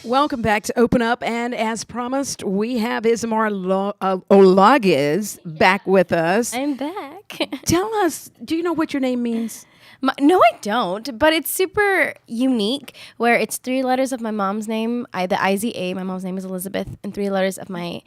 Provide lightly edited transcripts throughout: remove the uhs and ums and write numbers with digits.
Welcome back to Open Up, and as promised, we have Ismar Olagiz back with us. I'm back. Tell us, do you know what your name means? No, I don't, but it's super unique where it's 3 letters of my mom's name, the IZA, my mom's name is Elizabeth, and 3 letters of my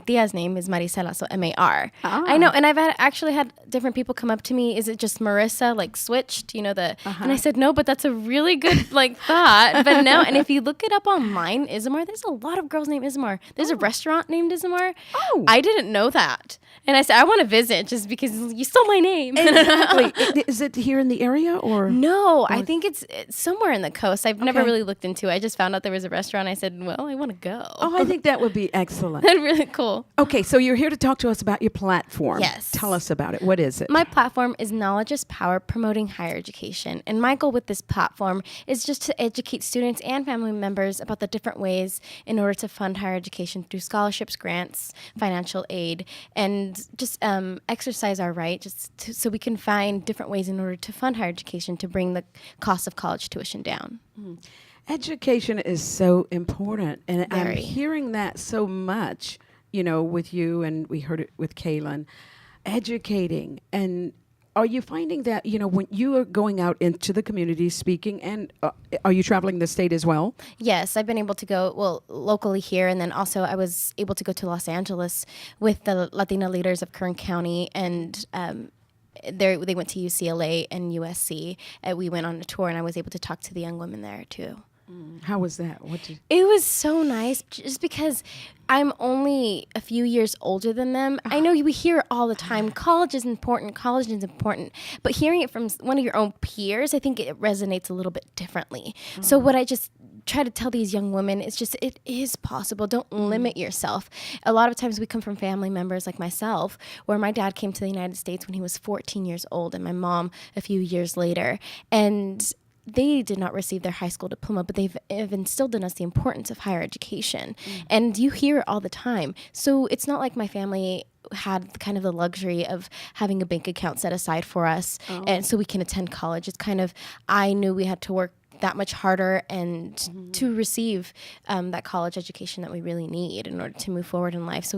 tia's name is Maricela, so M-A-R. I know, and I've actually had different people come up to me, is it just Marissa, like switched, and I said, no, but that's a really good thought, but no, and if you look it up online, Ismar, there's a lot of girls named Ismar. There's a restaurant named Ismar. Oh. I didn't know that. And I said, I want to visit just because you stole my name. Exactly. Is it here in the area or? No, I think it's somewhere in the coast. I've never Okay. really looked into it. I just found out there was a restaurant. I said, well, I want to go. Oh, I think that would be excellent. That's really cool. Okay, so you're here to talk to us about your platform. Yes. Tell us about it. What is it? My platform is Knowledge is Power, promoting higher education. And my goal with this platform is just to educate students and family members about the different ways in order to fund higher education through scholarships, grants, financial aid, and just exercise our right so we can find different ways in order to fund higher education to bring the cost of college tuition down. Education is so important, and I'm Very. hearing that so much, with you, and we heard it with Kaylin, educating. And are you finding that, when you are going out into the community speaking, and are you traveling the state as well? Yes, I've been able to go, locally here, and then also I was able to go to Los Angeles with the Latina leaders of Kern County, and they went to UCLA and USC. We went on a tour, and I was able to talk to the young women there, too. How was that? It was so nice just because I'm only a few years older than them. I know we hear it all the time, college is important, but hearing it from one of your own peers, I think it resonates a little bit differently. So what I just try to tell these young women is just it is possible. Don't limit yourself. A lot of times we come from family members like myself, where my dad came to the United States when he was 14 years old and my mom a few years later. And they did not receive their high school diploma, but they've instilled in us the importance of higher education. And you hear it all the time. So it's not like my family had kind of the luxury of having a bank account set aside for us and so we can attend college. It's kind of, I knew we had to work that much harder and to receive that college education that we really need in order to move forward in life. So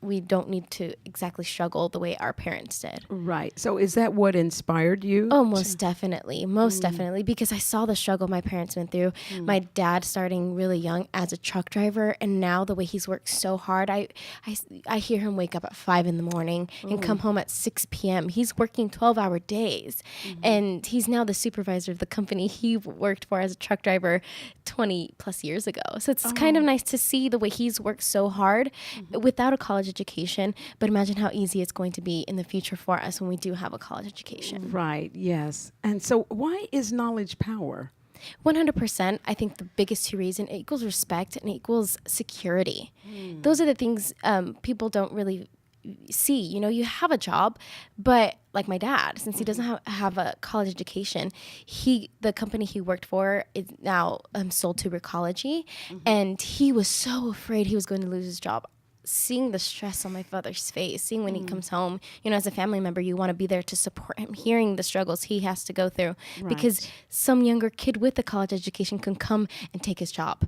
we don't need to exactly struggle the way our parents did. Right. So is that what inspired you? Oh, most definitely. Most definitely. Because I saw the struggle my parents went through. My dad starting really young as a truck driver, and now the way he's worked so hard. I hear him wake up at 5 in the morning and come home at 6 p.m. He's working 12-hour days. And he's now the supervisor of the company he worked for as a truck driver 20 plus years ago. So it's kind of nice to see the way he's worked so hard without a college education, but imagine how easy it's going to be in the future for us when we do have a college education. Right, yes. And so why is knowledge power? 100%. I think the biggest 2 reasons, it equals respect and it equals security. Those are the things people don't really see. You have a job, but like my dad, since he doesn't have a college education, the company he worked for is now sold to Recology, and he was so afraid he was going to lose his job. Seeing the stress on my father's face, seeing when he comes home, as a family member, you want to be there to support him, hearing the struggles he has to go through, because some younger kid with a college education can come and take his job.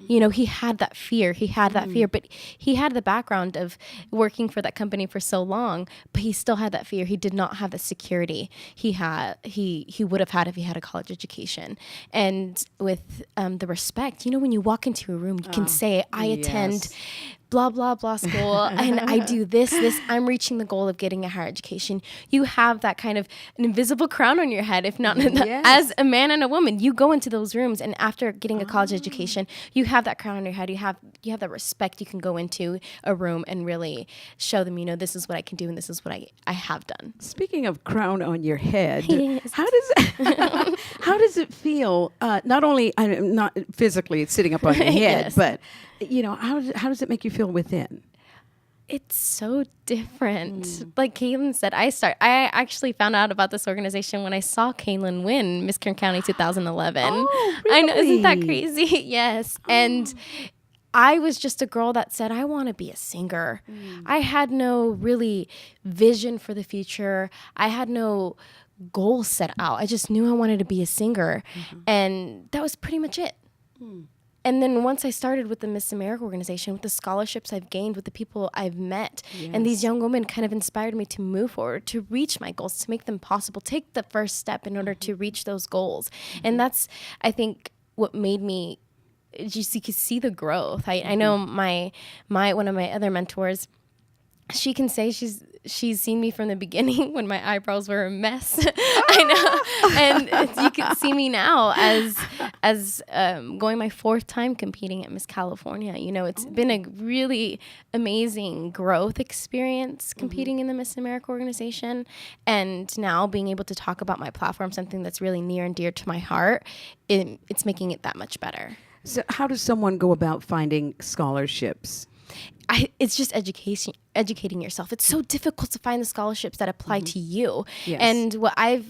He had that fear. But he had the background of working for that company for so long, but he still had that fear. He did not have the security he would have had if he had a college education. And with the respect, when you walk into a room, you can say, I attend blah, blah, blah school, and I do this, I'm reaching the goal of getting a higher education. You have that kind of an invisible crown on your head, if not as a man and a woman. You go into those rooms, and after getting a college education, you have that crown on your head. You have that respect. You can go into a room and really show them, this is what I can do, and this is what I have done. Speaking of crown on your head, Yes. how does it feel? Not only not physically sitting up on your head, Yes. but how does it make you feel within? It's so different. Like Kaylin said, I actually found out about this organization when I saw Kaylin win Miss Kern County 2011. Oh, I know, isn't that really? crazy? Yes. And I was just a girl that said, I want to be a singer. I had no really vision for the future. I had no goal set out. I just knew I wanted to be a singer. And that was pretty much it. And then once I started with the Miss America organization, with the scholarships I've gained, with the people I've met, and these young women kind of inspired me to move forward, to reach my goals, to make them possible, take the first step in order to reach those goals. And that's, I think, what made me just, you could see the growth. I know my one of my other mentors, she can say she's seen me from the beginning when my eyebrows were a mess. I know, and you can see me now as going my 4th time competing at Miss California. You know, it's been a really amazing growth experience competing in the Miss America organization, and now being able to talk about my platform, something that's really near and dear to my heart, it's making it that much better. So how does someone go about finding scholarships? It's just educating yourself. It's so difficult to find the scholarships that apply to you. Yes. And what am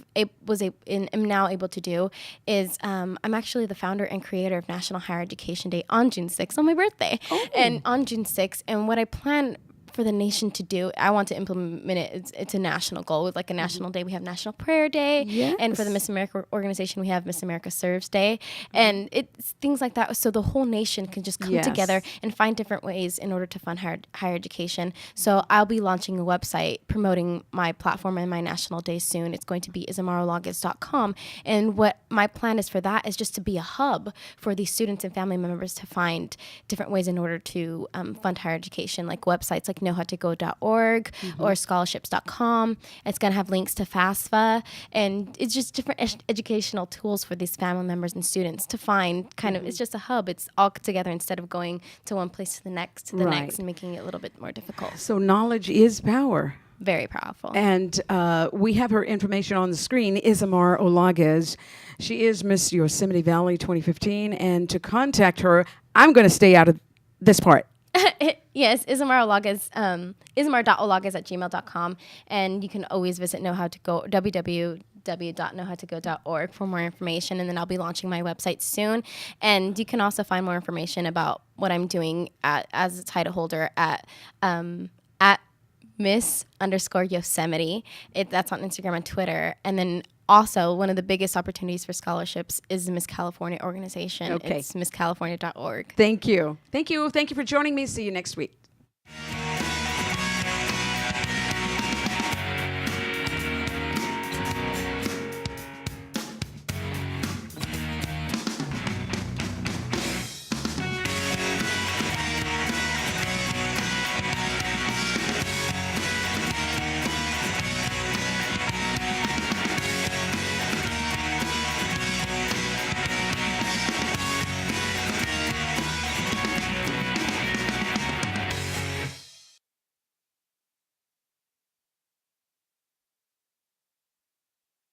now able to do is I'm actually the founder and creator of National Higher Education Day on June 6th, on my birthday. And on June 6th, and what I plan for the nation to do, I want to implement it. It's a national goal. With like a national day, we have National Prayer Day. Yes. And for the Miss America organization, we have Miss America Serves Day. And it's things like that. So the whole nation can just come together and find different ways in order to fund higher education. So I'll be launching a website promoting my platform and my national day soon. It's going to be isamarolagas.com. And what my plan is for that is just to be a hub for these students and family members to find different ways in order to fund higher education, like websites like knowhowtogo.org or scholarships.com. It's going to have links to FAFSA, and it's just different educational tools for these family members and students to find kind of, it's just a hub. It's all together instead of going to one place to the next, and making it a little bit more difficult. So knowledge is power. Very powerful. And we have her information on the screen, Isamar Olaguez. She is Miss Yosemite Valley 2015. And to contact her, I'm going to stay out of this part. Yes, Isamar Olaguez, isamar.olaguez@gmail.com. And you can always visit www.knowhowtogo.org for more information. And then I'll be launching my website soon. And you can also find more information about what I'm doing as a title holder at Miss_Yosemite. That's on Instagram and Twitter. And then also, one of the biggest opportunities for scholarships is the Miss California organization. Okay. It's misscalifornia.org. Thank you. Thank you. Thank you for joining me. See you next week.